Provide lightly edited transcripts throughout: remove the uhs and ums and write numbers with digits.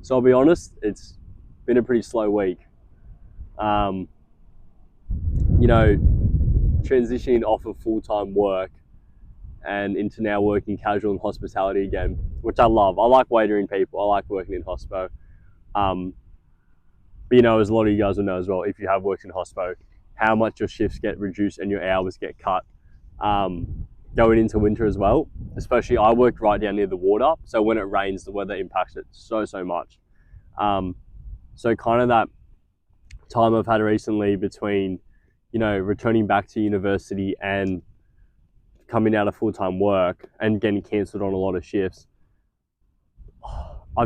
So I'll be honest, it's been a pretty slow week. You know, transitioning off of full-time work and into now working casual and hospitality again, which I love. I like waitering people. I like working in hospo. But as a lot of you guys will know as well, if you have worked in hospo, how much your shifts get reduced and your hours get cut going into winter as well. Especially I work right down near the water, so when it rains, the weather impacts it so much. So kind of that time I've had recently between, returning back to university and coming out of full-time work and getting cancelled on a lot of shifts, I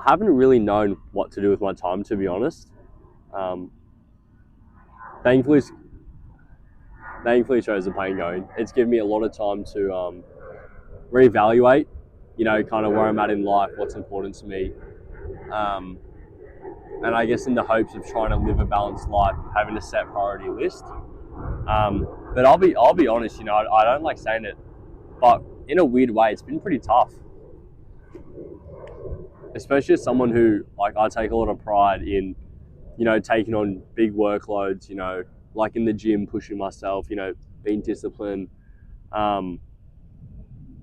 haven't really known what to do with my time, to be honest. Thankfully shows the pain going. It's given me a lot of time to reevaluate, kind of where I'm at in life, what's important to me. And I guess in the hopes of trying to live a balanced life, having a set priority list. But I'll be honest, I don't like saying it, but in a weird way, it's been pretty tough. Especially as someone who, I take a lot of pride in, taking on big workloads, like in the gym, pushing myself, being disciplined. And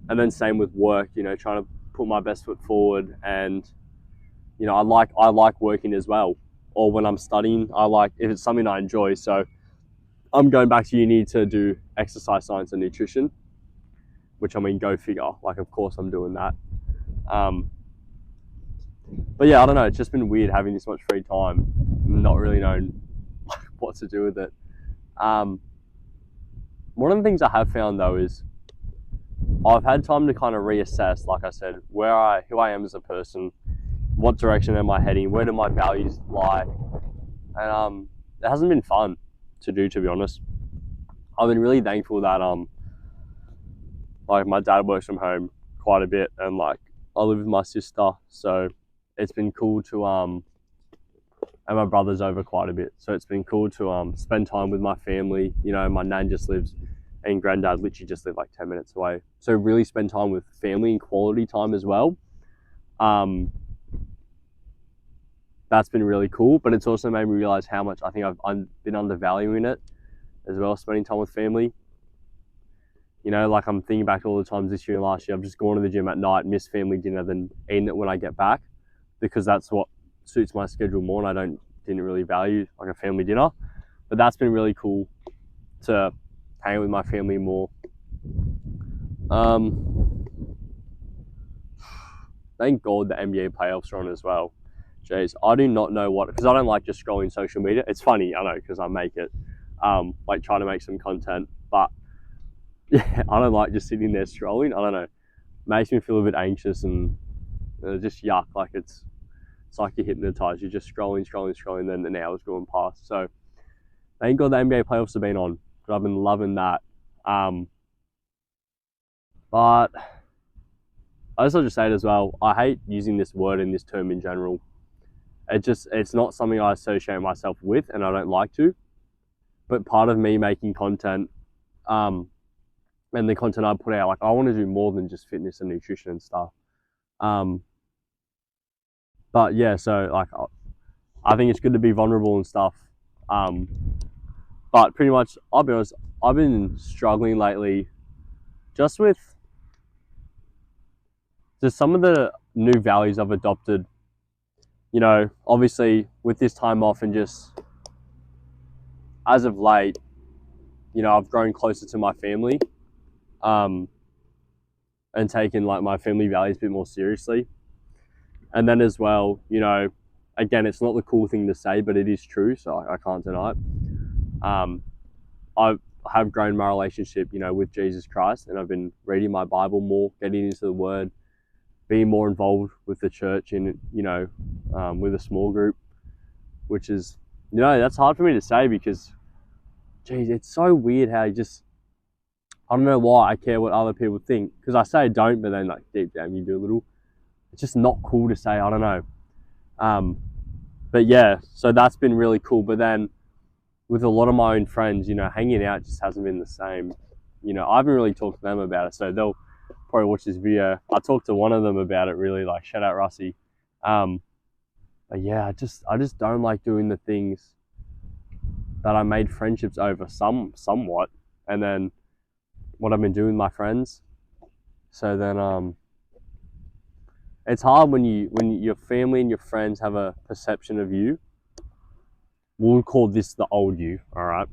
then same with work, trying to put my best foot forward. And, I like working as well. Or when I'm studying, if it's something I enjoy. So I'm going back to uni to do exercise science and nutrition, which go figure. Of course I'm doing that. But yeah, I don't know. It's just been weird having this much free time, not really knowing what to do with it. One of the things I have found though is I've had time to kind of reassess, like I said, who I am as a person, what direction am I heading, where do my values lie, and it hasn't been fun to do, to be honest. I've been really thankful that my dad works from home quite a bit, and I live with my sister, so it's been cool to and my brother's over quite a bit, so it's been cool to spend time with my family. My nan just lives, and granddad literally just live 10 minutes away, so really spend time with family and quality time as well. That's been really cool, but it's also made me realize how much I think I've been undervaluing it as well, spending time with family. I'm thinking back to all the times this year and last year, I've just gone to the gym at night, missed family dinner, then eaten it when I get back, because that's what suits my schedule more, and I didn't really value a family dinner. But that's been really cool to hang with my family more. Thank God the NBA playoffs are on as well. Jeez, I do not know because I don't like just scrolling social media. It's funny, I know, because I make it, trying to make some content, but yeah, I don't like just sitting there scrolling. I don't know, it makes me feel a bit anxious and just yuck. It's like you're hypnotized. You're just scrolling, then an hour's going past. So thank God the NBA playoffs have been on, because I've been loving that. But I also just say it as well, I hate using this word and this term in general. It's not something I associate myself with, and I don't like to. But part of me making content, and the content I put out, I want to do more than just fitness and nutrition and stuff. But yeah, so I think it's good to be vulnerable and stuff. But pretty much, I'll be honest, I've been struggling lately just with some of the new values I've adopted. Obviously with this time off, and just as of late, I've grown closer to my family, and taken my family values a bit more seriously. And then as well, again, it's not the cool thing to say, but it is true, so I can't deny it. I have grown my relationship, with Jesus Christ, and I've been reading my Bible more, getting into the Word, being more involved with the church, and with a small group, which is, that's hard for me to say, because, geez, it's so weird how I don't know why I care what other people think, because I say I don't, but then deep down you do a little. It's just not cool to say, I don't know. But yeah, so that's been really cool. But then with a lot of my own friends, hanging out just hasn't been the same. I haven't really talked to them about it, so probably watch this video. I talked to one of them about it, really, like, shout out Rusty. But yeah, I just don't like doing the things that I made friendships over somewhat, and then what I've been doing with my friends. So then it's hard when your family and your friends have a perception of you. We'll call this the old you, all right?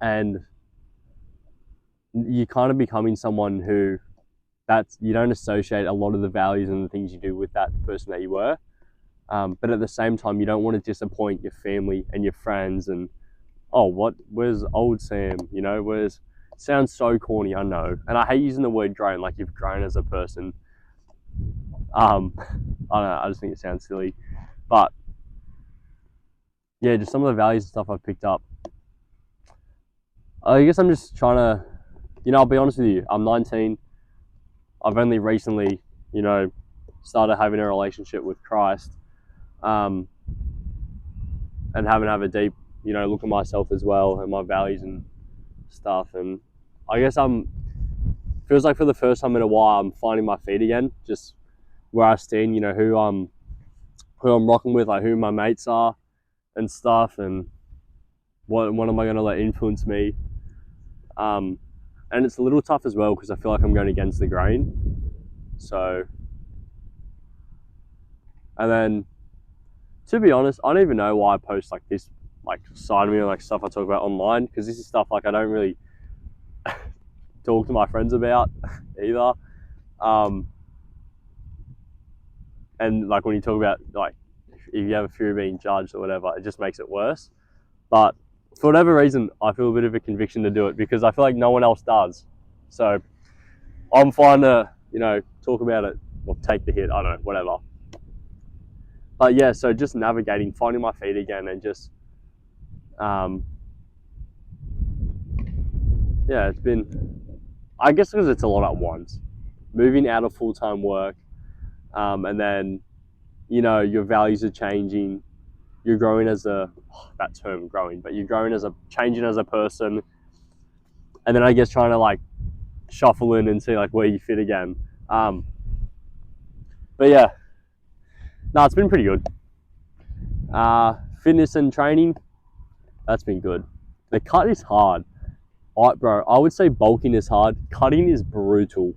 And you're kind of becoming someone who you don't associate a lot of the values and the things you do with that person that you were. But at the same time, you don't want to disappoint your family and your friends. And where's old Sam? You know, sounds so corny, I know. And I hate using the word grown, like you've grown as a person. I don't know, I just think it sounds silly. But yeah, just some of the values and stuff I've picked up. I guess I'm just trying to, I'll be honest with you, I'm 19. I've only recently, started having a relationship with Christ. And having to have a deep, look at myself as well and my values and stuff. And I guess feels like for the first time in a while, I'm finding my feet again, just where I stand, who I'm rocking with, like who my mates are and stuff, and what am I going to let influence me. And it's a little tough as well because I feel like I'm going against the grain. So, and then, to be honest, I don't even know why I post like this, like side of me, like stuff I talk about online, because this is stuff like I don't really talk to my friends about either. And like when you talk about like if you have a fear of being judged or whatever, it just makes it worse. But for whatever reason, I feel a bit of a conviction to do it because I feel like no one else does. So I'm fine to, talk about it or take the hit, I don't know, whatever. But yeah, so just navigating, finding my feet again, and just, yeah, it's been, I guess because it's a lot at once. Moving out of full-time work, and then, your values are changing. You're growing that term growing, but you're growing changing as a person. And then I guess trying to like shuffle in and see like where you fit again. But yeah, no, it's been pretty good. Fitness and training, that's been good. The cut is hard. Bro, I would say bulking is hard. Cutting is brutal.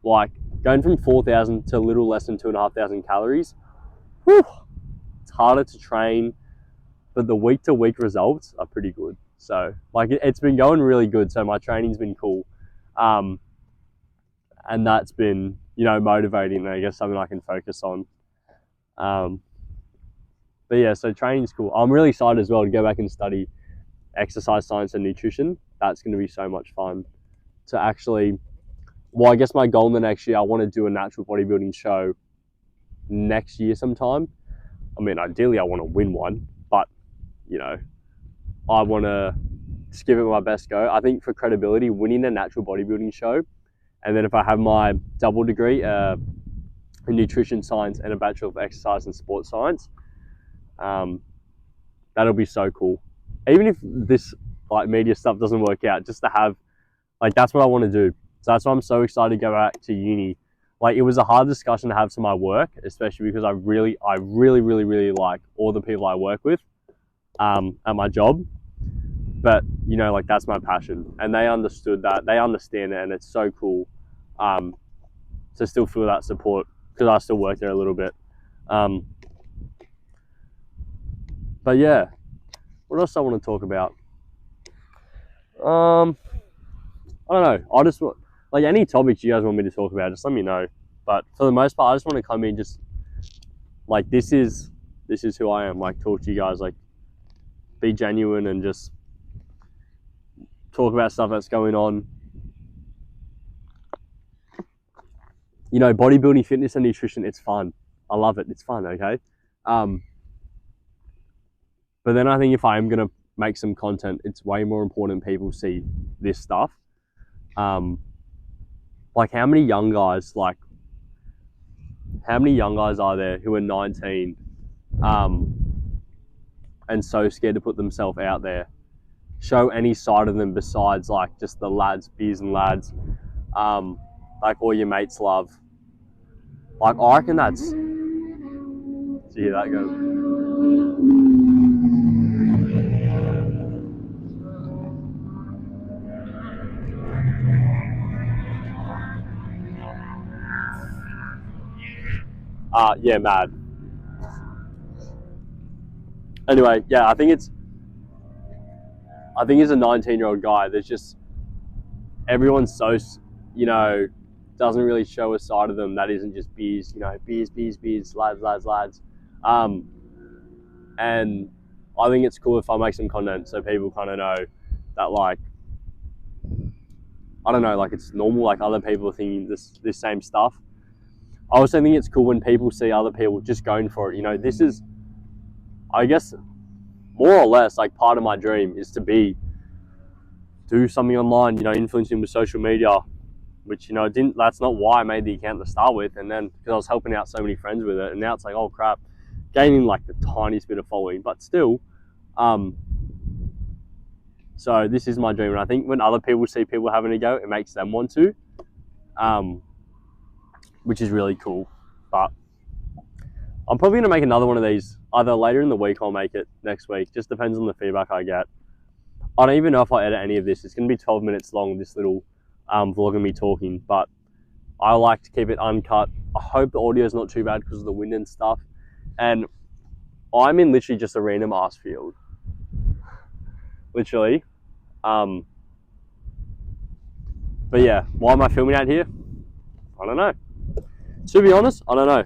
Like going from 4,000 to a little less than 2,500 calories. Whew, it's harder to train, but the week-to-week results are pretty good. So like it's been going really good. So my training's been cool. And that's been, motivating, I guess something I can focus on. But yeah, so training's cool. I'm really excited as well to go back and study exercise science and nutrition. That's going to be so much fun to actually, I guess my goal in the next year, I want to do a natural bodybuilding show next year sometime. I mean, ideally I want to win one, but I want to just give it my best go. I think for credibility, winning a natural bodybuilding show, and then if I have my double degree in nutrition science and a Bachelor of Exercise and Sports Science, that'll be so cool. Even if this like media stuff doesn't work out, just to have, like, that's what I want to do. So that's why I'm so excited to go back to uni. Like, it was a hard discussion to have to my work, especially because I really like all the people I work with at my job. But, like, that's my passion. And they understood that. They understand it, and it's so cool to still feel that support because I still work there a little bit. But, yeah. What else I want to talk about? I don't know. I just want, like, any topics you guys want me to talk about, just let me know. But for the most part, I just want to come in, just like, this is who I am. Like, talk to you guys, like, be genuine and just talk about stuff that's going on. Bodybuilding, fitness, and nutrition, it's fun. I love it. It's fun, okay? But then I think if I am going to make some content, it's way more important people see this stuff. Like, how many young guys are there who are 19 and so scared to put themselves out there, show any side of them besides like just the lads, beers and lads, like all your mates love. Like I reckon that's, do you hear that go? Yeah, mad. Anyway, yeah, I think it's a 19-year-old guy. There's just, everyone's so, you know, doesn't really show a side of them that isn't just beers, you know, beers, lads. Um, and I think it's cool if I make some content so people kind of know that, like, I don't know, like it's normal, like other people are thinking this same stuff. I also think it's cool when people see other people just going for it. You know, this is, I guess, more or less like part of my dream is to do something online, you know, influencing with social media, which, you know, that's not why I made the account to start with. And then because I was helping out so many friends with it, and now it's like, oh crap, gaining like the tiniest bit of following, but still, so this is my dream. And I think when other people see people having a go, it makes them want to, which is really cool. But I'm probably going to make another one of these either later in the week or I'll make it next week. Just depends on the feedback I get. I don't even know if I edit any of this. It's going to be 12 minutes long, this little vlog of me talking, but I like to keep it uncut. I hope the audio is not too bad because of the wind and stuff. And I'm in literally just a random ass field. Literally. But yeah, why am I filming out here? I don't know. To be honest, I don't know.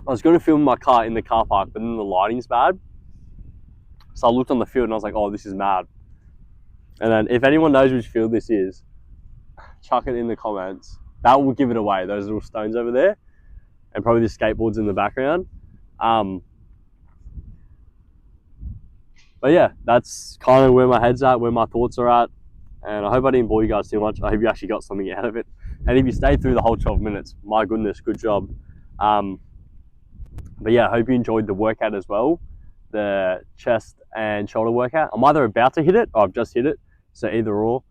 I was going to film my car in the car park, but then the lighting's bad. So I looked on the field and I was like, oh, this is mad. And then if anyone knows which field this is, chuck it in the comments. That will give it away, those little stones over there. And probably the skateboards in the background. But yeah, that's kind of where my head's at, where my thoughts are at. And I hope I didn't bore you guys too much. I hope you actually got something out of it. And if you stayed through the whole 12 minutes, my goodness, good job. But yeah, I hope you enjoyed the workout as well. The chest and shoulder workout. I'm either about to hit it or I've just hit it. So either or.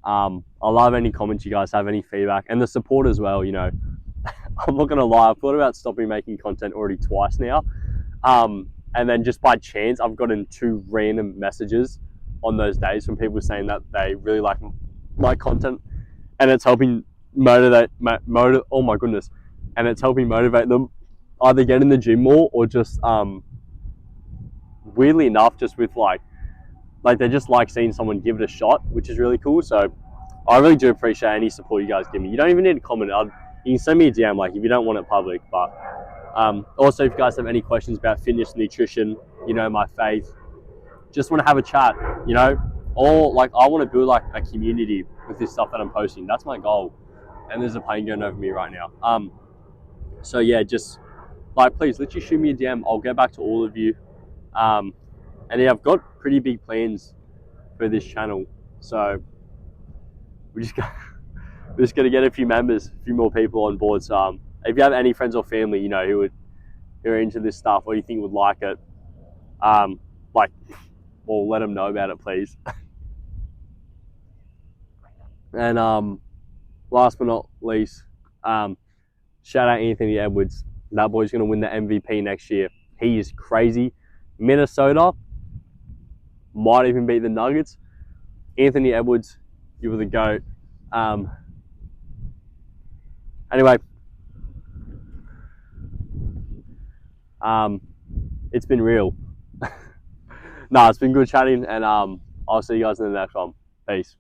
I love any comments you guys have, any feedback, and the support as well. You know, I'm not gonna lie, I've thought about stopping making content already twice now. And then just by chance, I've gotten 2 random messages on those days from people saying that they really like my content, and it's helping motivate. Oh my goodness, and it's helping motivate them either get in the gym more or just weirdly enough, just with like they just like seeing someone give it a shot, which is really cool. So I really do appreciate any support you guys give me. You don't even need to comment. You can send me a DM, like if you don't want it public. But also, if you guys have any questions about fitness, nutrition, you know, my faith, just want to have a chat, you know, or like I want to build like a community with this stuff that I'm posting. That's my goal. And there's a plane going over me right now. So yeah, just like please literally shoot me a DM. I'll get back to all of you. And yeah, I've got pretty big plans for this channel. So we're just going to get a few members, a few more people on board. So if you have any friends or family, you know, who are into this stuff or you think would like it, well, let them know about it, please. And last but not least, shout out Anthony Edwards. That boy's going to win the MVP next year. He is crazy. Minnesota might even beat the Nuggets. Anthony Edwards, you were the GOAT. Anyway, it's been real. It's been good chatting, and I'll see you guys in the next one. Peace.